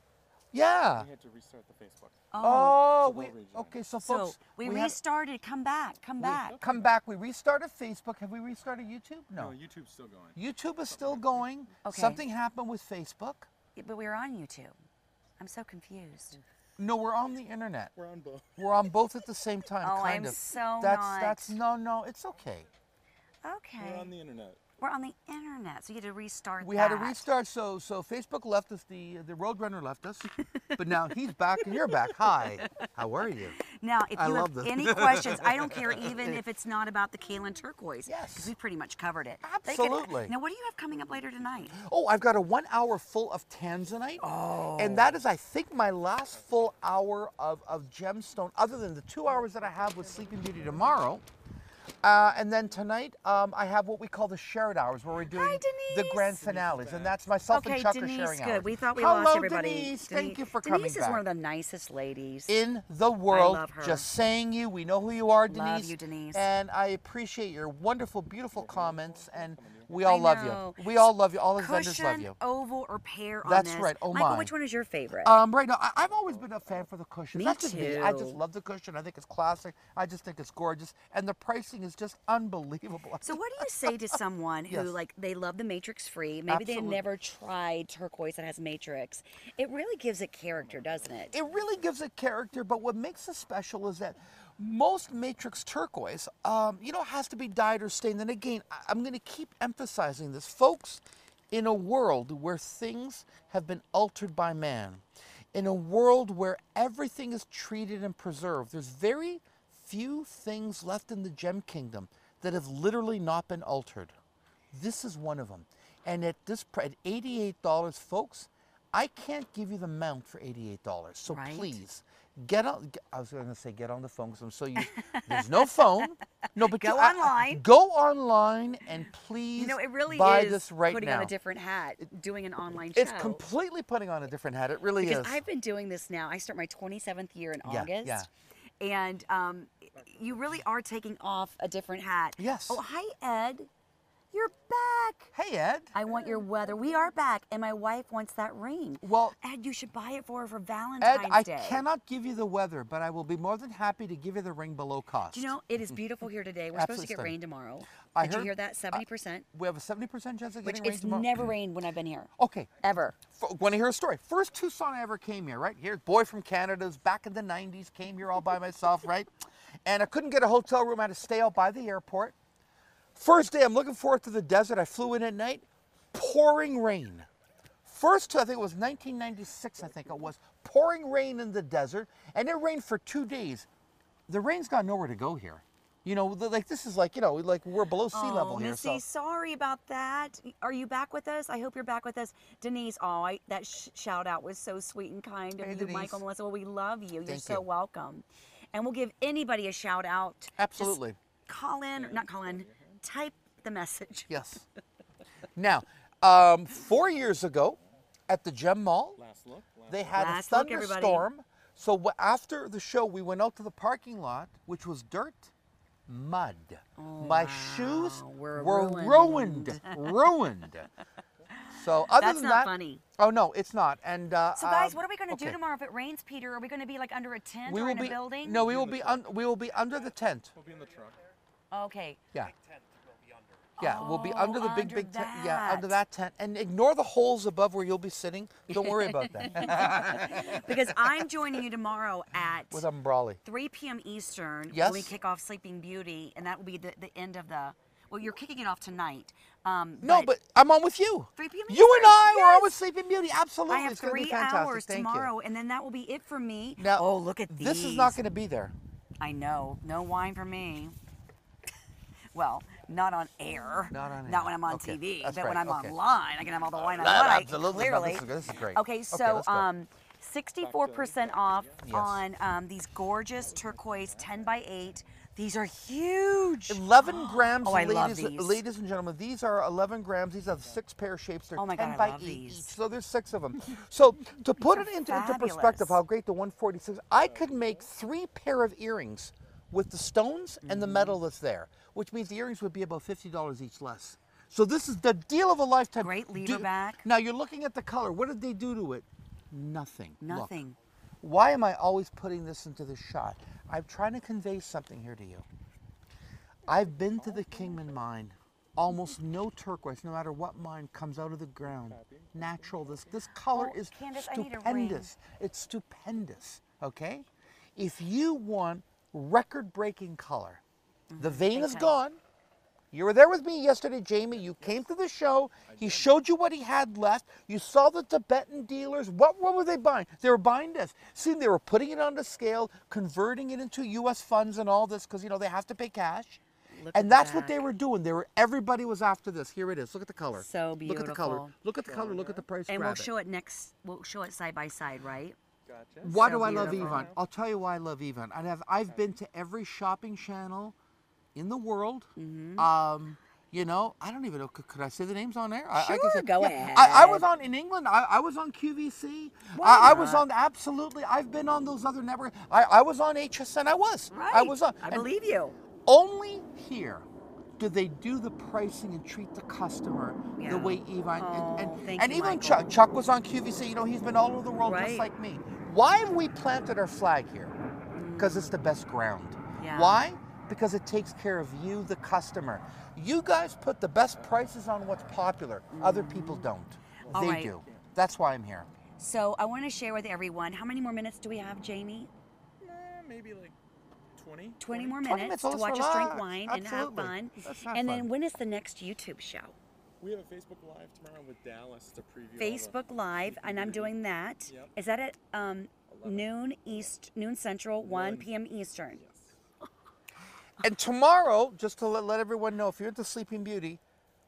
Yeah. We had to restart the Facebook. Oh, So we we'll rejoin. okay. So So folks, we had- restarted. Come back. Come back. come back. We restarted Facebook. Have we restarted YouTube? No, No. YouTube's still going. YouTube is still going. Okay. Something happened with Facebook. Yeah, but we were on YouTube. I'm so confused. No, we're on the internet. We're on both. We're on both at the same time. Oh, kind I'm of. so That's not. no. It's okay. Okay. We're on the internet. We're on the internet, so you had to restart We that. had to restart. So Facebook left us. The Roadrunner left us, but now he's back and you're back. Hi, how are you? Now, if I you love have this. any questions, I don't care even if it's not about the Kaolin turquoise. Yes. Because we pretty much covered it. Absolutely. Now, what do you have coming up later tonight? Oh, I've got a 1 hour full of tanzanite. Oh. And that is, I think, my last full hour of gemstone, other than the 2 hours that I have with Sleeping Beauty tomorrow. And then tonight, I have what we call the shared hours, where we're doing the Denise. grand finales. And that's myself Okay, and Chuck Denise, are sharing good. hours. We thought we Hello, lost everybody. Denise. Thank you for coming Denise is back. one of the nicest ladies. In the world, love her. just saying you. We know who you are, Denise. Love you, Denise. And I appreciate your wonderful, beautiful comments. And we I all love know. you. We all love you. All the vendors Cushion, love you. oval, or pear on That's this. right. Oh, Michael, my. which one is your favorite? Right now, I've always been a fan for the cushion. Me That's just me. I just too. love the cushion. I think it's classic. I just think it's gorgeous. And the pricing is just unbelievable. So what do you say to someone who, Yes. like, they love the matrix free, maybe they've Absolutely. never tried turquoise that has matrix? It really gives it character, doesn't it? It really gives it character, but what makes it special is that most matrix turquoise, has to be dyed or stained. And again, I'm going to keep emphasizing this. Folks, in a world where things have been altered by man, in a world where everything is treated and preserved, there's very few things left in the gem kingdom that have literally not been altered. This is one of them. And at $88, folks, I can't give you the mount for $88. So Right. please, I was going to say get on the phone because I'm so used. There's no phone. No, but Go online. Go online and please You know, it really buy is this right putting now. on a different hat, doing an online show. It's completely putting on a different hat. It really Because is. I've been doing this now. I start my 27th year in Yeah, August. yeah. And you really are taking off a different hat. Yes. Oh, hi, Ed. You're back. Hey, Ed. I want your weather. We are back, and my wife wants that ring. Well, Ed, you should buy it for her for Ed, Valentine's I Day. cannot give you the weather, but I will be more than happy to give you the ring below cost. Do you know, it is beautiful here today. We're supposed to Absolutely get stunning. rain tomorrow. I Did you heard- hear that? 70%. We have a 70% chance of Which getting rain it's tomorrow. never rained when I've been here. Okay. Ever. Want to hear a story? First Tucson I ever came here, right? Here, boy from Canada's back in the 90s, came here all by myself, right? And I couldn't get a hotel room. I had to stay out by the airport. First day, I'm looking forward to the desert. I flew in at night, pouring rain. First, I think it was 1996, I think it was, pouring rain in the desert, and it rained for 2 days. The rain's got nowhere to go here. You know, like this is like, you know, like we're below sea level here. Missy, sorry about that. Are you back with us? I hope you're back with us. Denise, that shout out was so sweet and kind of Hey, you, Denise. Michael, Melissa. Well, we love you. You're Thank so you. welcome. And we'll give anybody a shout out. Absolutely. Just call in, or not call in, type the message. Yes. Now, 4 years ago at the Gem Mall, they had Last a look, everybody. thunderstorm. So after the show, we went out to the parking lot, which was dirt, mud. My shoes We're were ruined. ruined. So other That's than not that, funny. oh no, it's not. And So guys, what are we going to do okay. tomorrow if it rains, Peter? Are we going to be like under a tent We or will in be a building? no, we will be under the tent. We'll be in the truck. Okay. Yeah. Tent will be under. Yeah, we'll be under the big under tent. Yeah, under that. that tent, and ignore the holes above where you'll be sitting. Don't worry about that. Because I'm joining you tomorrow at With umbrella. 3 p.m. Eastern. Yes. When we kick off Sleeping Beauty, and that will be the end of the. Well, you're kicking it off tonight. No, but I'm on with you. 3 p.m. You Eastern, and I were on yes. with Sleeping Beauty. Absolutely, I have it's going to be 3 fantastic. hours Thank tomorrow, and then that will be it for me. you. Now, oh, look at these. this is not going to be there. I know. No wine for me. Well, not on air. Not on Not air. when I'm on Okay, TV. that's But right, when I'm okay. online, I can have all the wine I That- like. absolutely. No, Clearly. this is great. Okay, so let's go. 64% off Yes. on these gorgeous turquoise 10 by 8. These are huge. 11 grams, Oh, I love ladies, these. ladies and gentlemen. These are 11 grams. These have 6 pair shapes. They're Oh my 10 God, I by love 8 these. each. So there's 6 of them. So to put are it into perspective, fabulous. how great the 146. I could make 3 pair of earrings with the stones and the metal that's there, which means the earrings would be about $50 each less. So this is the deal of a lifetime. Great lever back. Now you're looking at the color. What did they do to it? Nothing. Look. Nothing. Why am I always putting this into the shot? I'm trying to convey something here to you. I've been to the Kingman mine. Almost no turquoise, no matter what mine, comes out of the ground. Natural. This color Oh, is Candace, I need a ring. stupendous. It's stupendous. Okay? If you want record-breaking color, the vein Big is time. gone. You were there with me yesterday, Jamie. You came to the show. He showed you what he had left. You saw the Tibetan dealers. What were they buying? They were buying this. See, they were putting it on the scale, converting it into U.S. funds and all this because, you know, they have to pay cash. Look at And the that's what they back. were doing. Everybody was after this. Here it is. Look at the color. So Look at the color. beautiful. Look at the color. Look at the price. And Grab we'll it. show it next. We'll show it side by side, right? Gotcha. Why So do I love beautiful. Yvonne? I'll tell you why I love Yvonne. I've been to every shopping channel in the world. Mm-hmm. You know, I don't even know. Could I say the names on there? Sure, can say, go I was ahead. on in England. I was on QVC. Why I was not? on absolutely. I've been on those other networks. I was on HSN. I was. Right. I was on. I and believe you. only here do they do the pricing and treat the customer Yeah. the way Yvonne Oh, and thank you, even Michael. Chuck was on QVC. You know, he's been all over the world Right. just like me. Why have we planted our flag here? Because it's the best ground. Yeah. Why? Because it takes care of you, the customer. You guys put the best prices on what's popular. Other people don't. All They right. do. That's why I'm here. So I want to share with everyone. How many more minutes do we have, Jamie? Maybe like 20. 20 more 20 minutes minutes, to let's watch us drink relax. wine and have Absolutely. fun. Let's have And fun. then when is the next YouTube show? We have a Facebook Live tomorrow with Dallas to preview. all the Facebook Live, and I'm Beauty. doing that. Yep. Is that at noon Central, 1 p.m. Eastern? Yes. And tomorrow, just to let everyone know, if you're into Sleeping Beauty,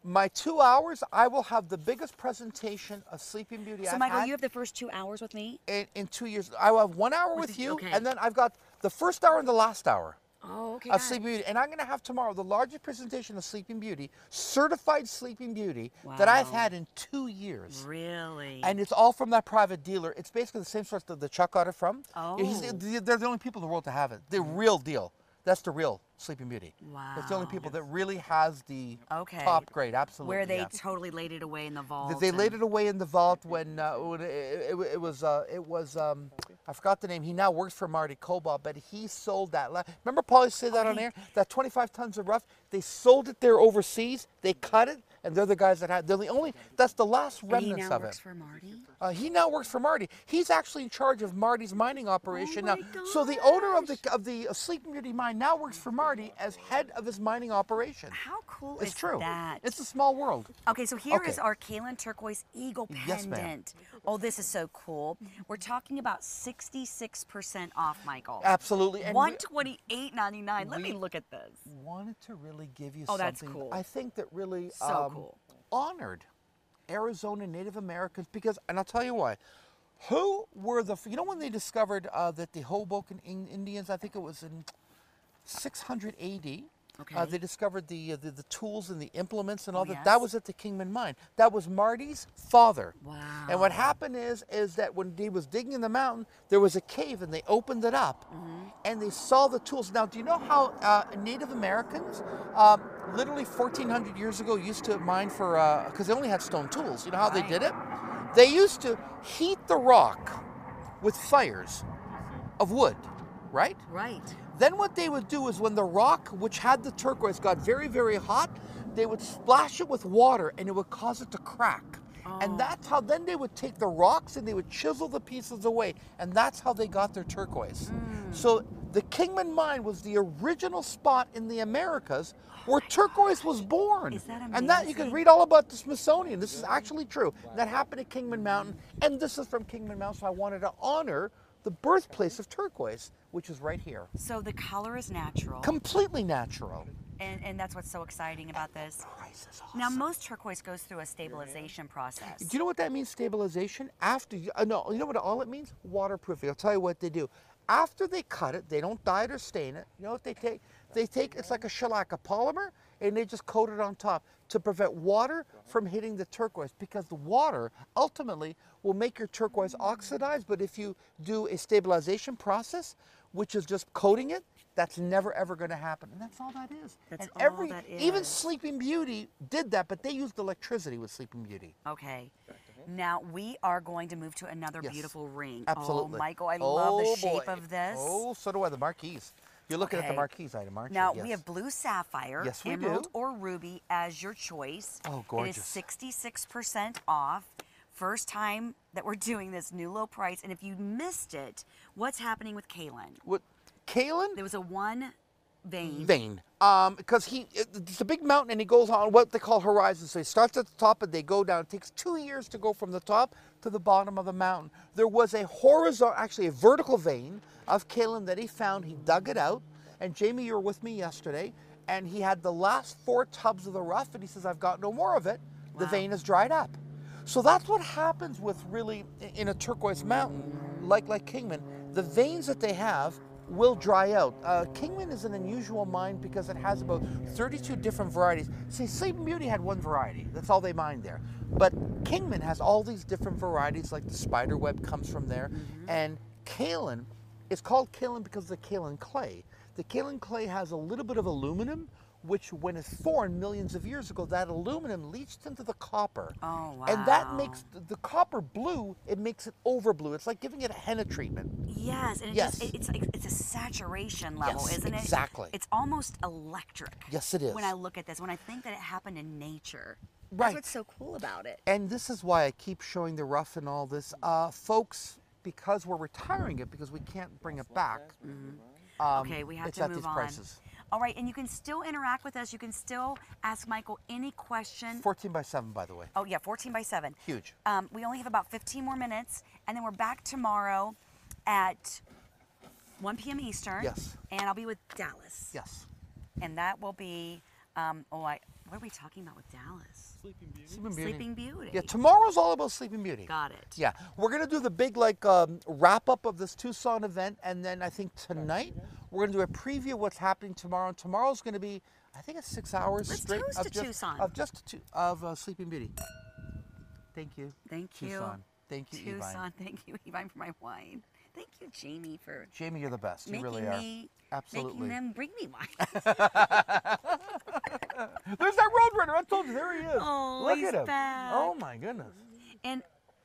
my 2 hours, I will have the biggest presentation of Sleeping Beauty So I've Michael, had you have the first 2 hours with me? in 2 years. I will have 1 hour With with the- you, okay. and then I've got the first hour and the last hour Oh, okay. of got it. Sleeping Beauty. And I'm going to have tomorrow the largest presentation of Sleeping Beauty, certified Sleeping Beauty, that I've Wow. had in 2 years. Really? And it's all from that private dealer. It's basically the same source that Chuck got it from. Oh. They're the only people in the world to have it. The real deal. That's the real Sleeping Beauty. Wow. That's the only people that really has the Okay. top grade, absolutely. Where they yeah. totally laid it away in the vault. They laid it away in the vault when it was I forgot the name. He now works for Marty Cobalt, but he sold that. Remember Paul used to say that on air? That 25 tons of rough, they sold it there overseas. They cut it, and they're the guys that had. They're the only. That's the last remnants he now of works it. for Marty? He now works for Marty. He's actually in charge of Marty's mining operation Oh now. my So the owner of the Sleeping Beauty mine now works for Marty as head of his mining operation. How cool It's is true. that? It's a small world. Okay, so here Okay. is our Kaylin Turquoise Eagle Yes, ma'am. pendant. Oh, this is so cool. We're talking about 66% off, Michael. Absolutely. And $128.99. Let me look at this. wanted to really give you Oh, something that's cool. I think that really So cool. honored Arizona Native Americans because, and I'll tell you why. Who were you know when they discovered that the Hoboken Indians, I think it was in 600 AD, Okay. they discovered the tools and the implements and all that. yes. That was at the Kingman mine. That was Marty's father. Wow. And what happened is that when he was digging in the mountain, there was a cave and they opened it up and they saw the tools. Now, do you know how Native Americans, literally 1,400 years ago, used to mine for, because they only had stone tools. You know how they did it? They used to heat the rock with fires of wood, right? Right. Then what they would do is when the rock, which had the turquoise, got very, very hot, they would splash it with water and it would cause it to crack. And that's how, then they would take the rocks and they would chisel the pieces away. And that's how they got their turquoise. So the Kingman mine was the original spot in the Americas where turquoise was born. Is that And that you can amazing? read all about the Smithsonian. This is actually true. That happened at Kingman Mountain. And this is from Kingman Mountain. So I wanted to honor the birthplace of turquoise, which is right here. So the color is natural. Completely natural. And that's what's so exciting about this. Price is awesome. Now, most turquoise goes through a stabilization process. Do you know what that means, stabilization? After you, no, you know what all it means? Waterproofing. I'll tell you what they do. After they cut it, they don't dye it or stain it. You know what they take? They take, it's like a shellac, a polymer, and they just coat it on top to prevent water from hitting the turquoise, because the water ultimately will make your turquoise oxidize. But if you do a stabilization process, which is just coating it, that's never ever going to happen. And that's all that is. That's and all that even is. Sleeping Beauty did that, but they used electricity with Sleeping Beauty. Okay. Now we are going to move to another Yes, beautiful ring. absolutely. Oh, Michael, I love the shape boy. of this. Oh, so do I. The marquise. You're looking at the Okay. marquise item, aren't Now you? we have blue sapphire, Yes, we emerald, do. or ruby as your choice. Oh, It gorgeous. is 66% off. First time that we're doing this new low price. And if you missed it, what's happening with Kaylin? What, Kaylin? There was a one vein. Vein. Because it's a big mountain and he goes on what they call horizon. So he starts at the top and they go down. It takes 2 years to go from the top to the bottom of the mountain. There was a horizontal, actually a vertical vein of kaolin that he found. He dug it out. And Jamie, you were with me yesterday. And he had the last 4 tubs of the rough and he says, I've got no more of it. The Wow. vein has dried up. So that's what happens with really in a turquoise mountain, like Kingman. The veins that they have will dry out. Kingman is an unusual mine because it has about 32 different varieties. See, Sleeping Beauty had one variety. That's all they mined there. But Kingman has all these different varieties, like the spider web comes from there. And kaolin, it's called kaolin because of the kaolin clay. The kaolin clay has a little bit of aluminum, which when it's formed millions of years ago, that aluminum leached into the copper. Oh, wow. And that makes the copper blue, it makes it over blue. It's like giving it a henna treatment. Yes, and Yes. it's a saturation level, Yes, isn't it? exactly. It's almost electric. Yes, it is. When I look at this, when I think that it happened in nature. Right. That's what's so cool about it. And this is why I keep showing the rough and all this. Folks, because we're retiring it, because we can't bring it back, Okay, we have it's to at move these on. prices. All right, and you can still interact with us. You can still ask Michael any question. 14 by 7, by the way. Oh, yeah, 14 by 7. Huge. We only have about 15 more minutes, and then we're back tomorrow at 1 p.m. Eastern. Yes. And I'll be with Dallas. Yes. And that will be, what are we talking about with Dallas? Sleeping Beauty. Sleeping Beauty. Sleeping Beauty. Yeah, tomorrow's all about Sleeping Beauty. Got it. Yeah, we're gonna do the big wrap up of this Tucson event, and then I think tonight we're gonna do a preview of what's happening tomorrow. And tomorrow's gonna be, I think it's 6 hours Let's straight toast to Tucson. of Sleeping Beauty. Thank you. Thank you. Tucson. Thank you, Evine. Tucson. Thank you, Evine, for my wine. Thank you, Jamie, for Jamie, you're the best. You making really are. me, Absolutely. making them bring me wine. There's that Roadrunner. I told you, there he is. Oh, Look he's at him. back. Oh my goodness. And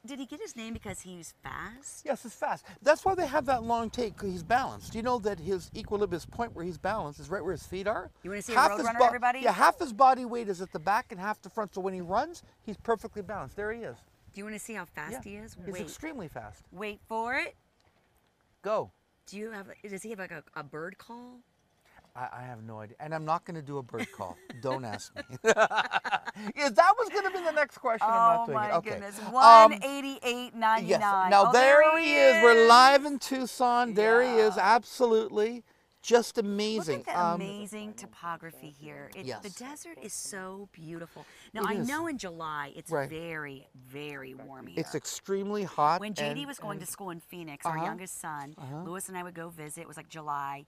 did he get his name because he was fast? Yes, it's fast. That's why they have that long take, because he's balanced. You know that his equilibrium point where he's balanced is right where his feet are. You want to see a Roadrunner, everybody? Yeah, half his body weight is at the back and half the front. So when he runs, he's perfectly balanced. There he is. Do you want to see how fast he is? He's Wait. extremely fast. Wait for it. Go. Do you have? Does he have like a bird call? I have no idea. And I'm not going to do a bird call. Don't ask me. Yeah, that was going to be the next question. I'm not doing it. Okay. Goodness. 188.99. Yes. Now there he is. We're live in Tucson. There he is. Absolutely. Just amazing. Look at the amazing topography here. Yes. The desert is so beautiful. Now, It I is. know in July it's Right. very, very warm here. It's extremely hot. When JD was going to school in Phoenix, our youngest son, Lewis and I would go visit. It was like July.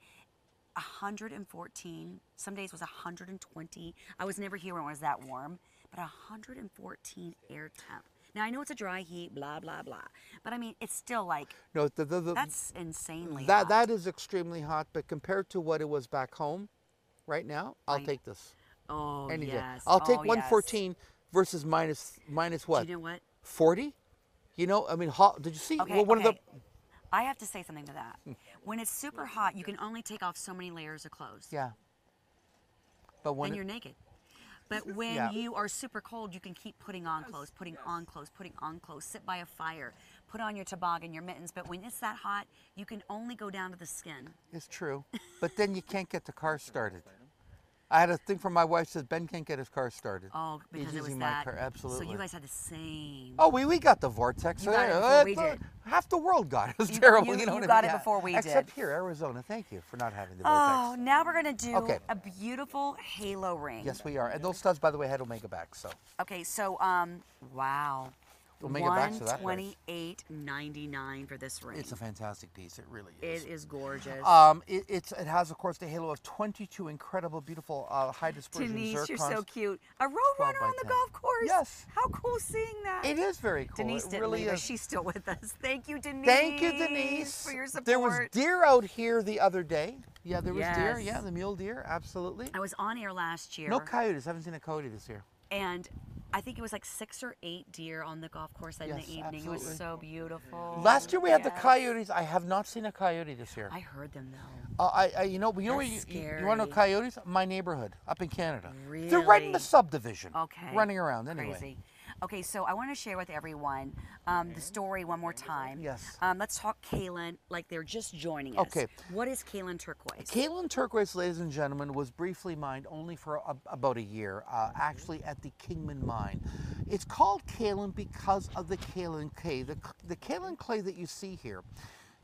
114. Some days was 120. I was never here when it was that warm, but 114 air temp. Now I know it's a dry heat, blah blah blah, but I mean it's still like No, that's insanely hot. that is extremely hot, but compared to what it was back home, right now, I'll take this. Oh Any day. yes. I'll take Oh, 114 versus minus what? Do you know what? 40? You know, I mean, hot. Did you see? Okay, Well, one okay. of the. I have to say something to that. When it's super hot, you can only take off so many layers of clothes. Yeah. But when Then you're naked. But when Yeah. you are super cold, you can keep putting on clothes, putting on clothes, putting on clothes, sit by a fire, put on your toboggan, your mittens. But when it's that hot, you can only go down to the skin. it's true, but then you can't get the car started. I had a thing from my wife says Ben can't get his car started. Oh, He's because it was using my that. car, absolutely. So you guys had the same. Oh, we got the vortex. You got it before we Uh, did. Half the world got it. It was You- terrible. you- know you what I got mean? it before we did. Except here, Arizona. Thank you for not having the Oh, vortex. now we're gonna do Okay. a beautiful halo ring. Yes, we are. And those studs, by the way, had Omega backs. So Okay, so wow. Omega backs are that price. $128.99 for this ring. It's a fantastic piece. It really is. It is gorgeous. It has, of course, the halo of 22 incredible, beautiful high dispersion Denise, zircons. you're so cute. A 12 Roadrunner by on the 10. golf course. Yes. How cool seeing that. It is very cool. Denise it didn't really leave us. is. She's still with us. Thank you, Denise. Thank you, Denise. For your support. There was deer out here the other day. Yeah, there was deer. Yes. Yeah, the mule deer. Absolutely. I was on air last year. No coyotes. Haven't seen a coyote this year. And I think it was like 6 or 8 deer on the golf course in Yes, the evening. It was absolutely. so beautiful. Last year we had the Yes. coyotes. I have not seen a coyote this year. I heard them though. You know where you want to know scary. coyotes? My neighborhood up in Canada. They're right in the Really? subdivision. Okay. Running around anyway. Crazy. Okay, so I want to share with everyone the story one more time. Yes. Let's talk Kalen like they're just joining us. Okay. What is Kalen Turquoise? Kalen Turquoise, ladies and gentlemen, was briefly mined only for about a year, actually at the Kingman mine. It's called Kalen because of the Kalen clay. The Kalen clay that you see here,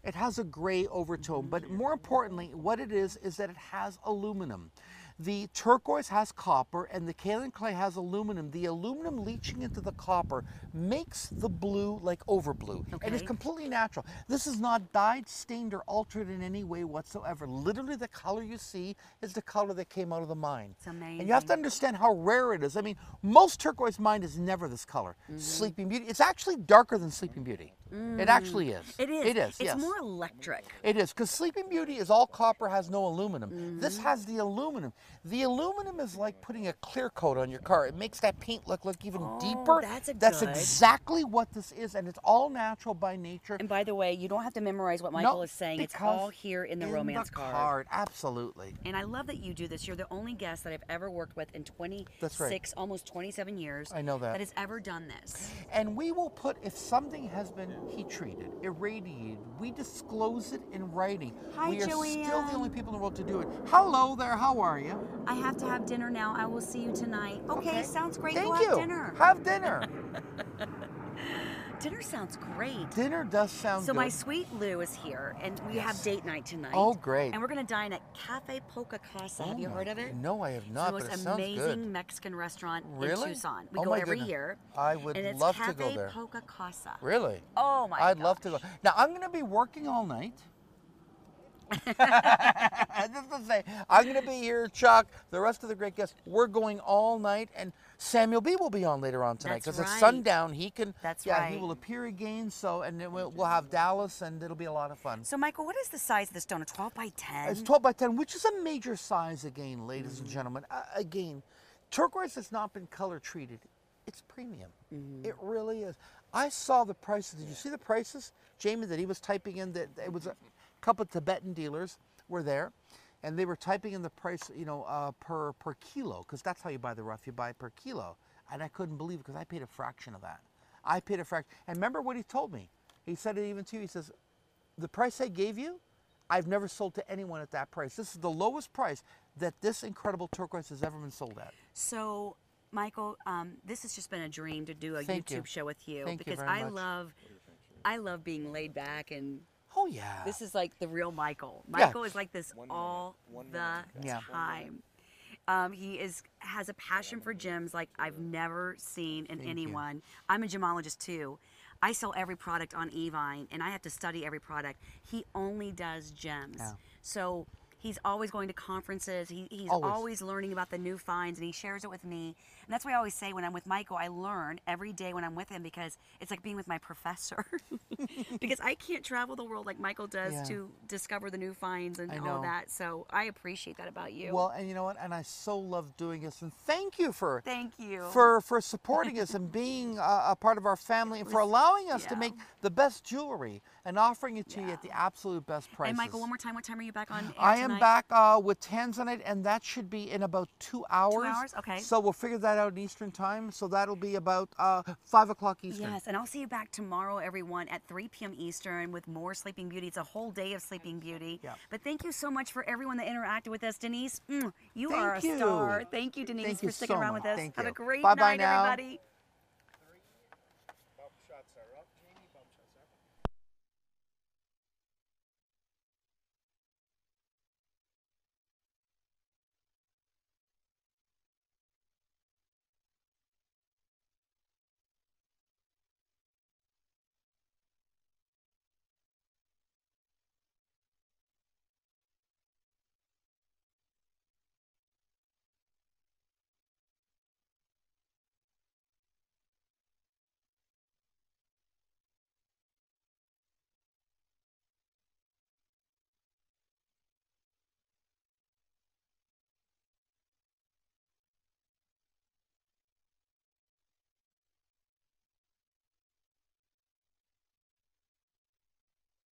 it has a gray overtone, but more importantly, what it is that it has aluminum. The turquoise has copper and the kaolin clay has aluminum. The aluminum leaching into the copper makes the blue like over blue. And it's Okay. completely natural. This is not dyed, stained, or altered in any way whatsoever. Literally the color you see is the color that came out of the mine. It's amazing. And you have to understand how rare it is. I mean, most turquoise mine is never this color. Sleeping Beauty, it's actually darker than Sleeping Beauty. It actually is. It is. It is, It's yes. more electric. It is, because Sleeping Beauty is all copper, has no aluminum. This has the aluminum. The aluminum is like putting a clear coat on your car. It makes that paint look even deeper. that's good. exactly what this is, and it's all natural by nature. And by the way, you don't have to memorize what Michael is saying. It's because all here in the in romance the card. Absolutely. And I love that you do this. You're the only guest that I've ever worked with in 26, That's right. almost 27 years. I know that. That has ever done this. And we will put, if something has been heat treated, irradiated, we disclose it in writing. Hi, we are still Joanne. the only people in the world to do it. Hello there, how are you? I have to have dinner now. I will see you tonight. Okay, sounds great. Thank Go you. have dinner. Have dinner. Dinner sounds great. Dinner does sound So good. my sweet Lou is here, and we have date night tonight. Oh, great. And we're going to dine at Cafe Poca Casa. Have you heard of it? No, I have It's not, the but most it sounds amazing good. Mexican restaurant Really? in Tucson. We Oh go my every goodness. year. I would and it's love Cafe to go there. Poca Casa. Really? Oh my I'd love to go. gosh. Now, I'm going to be working all night. Just to say, I'm going to be here, Chuck, the rest of the great guests. We're going all night. And Samuel B will be on later on tonight That's because right. at sundown he can. That's yeah, right. he will appear again. So and then we'll have Dallas and it'll be a lot of fun. So, Michael, what is the size of the stone? A 12 by 10? It's 12 by 10, which is a major size again, ladies and gentlemen. Again, turquoise has not been color treated. It's premium. It really is. I saw the prices. Did you see the prices, Jamie, that he was typing in? That it was a couple of Tibetan dealers were there, and they were typing in the price, you know, per kilo, because that's how you buy the rough. You buy per kilo, and I couldn't believe it because I paid a fraction of that. I paid a fraction. And remember what he told me? He said it even to you. He says, "The price I gave you, I've never sold to anyone at that price. This is the lowest price that this incredible turquoise has ever been sold at." So, Michael, this has just been a dream to do a Thank YouTube you. show with you Thank you because very much. I love being laid back, and Oh yeah. this is like the real Michael. Yeah. Michael is like this all the Yeah. time. He has a passion for gems like I've never seen in anyone. I'm a gemologist too. I sell every product on eVine, and I have to study every product. He only does gems. Yeah. So he's always going to conferences. He's Always. always learning about the new finds, and he shares it with me. And that's why I always say when I'm with Michael, I learn every day when I'm with him because it's like being with my professor. Because I can't travel the world like Michael does Yeah. to discover the new finds and I all know. that. So I appreciate that about you. Well, and you know what? And I so love doing this. And thank you for Thank you. for supporting us and being a part of our family and for allowing us to Yeah. make the best jewelry and offering it to you at the absolute best prices. And Michael, one more time, what time are you back on air I am tonight? back with Tanzanite, and that should be in about 2 hours. 2 hours? Okay. So we'll figure that out in Eastern time. So that'll be about 5 o'clock Eastern. Yes, and I'll see you back tomorrow, everyone, at 3 p.m. Eastern with more Sleeping Beauty. It's a whole day of Sleeping Beauty. Yeah. But thank you so much for everyone that interacted with us. Denise, you Thank are a you. star. Thank you, Denise, Thank for you sticking so around with much. us. Thank Have a you. great Bye-bye night, now. everybody.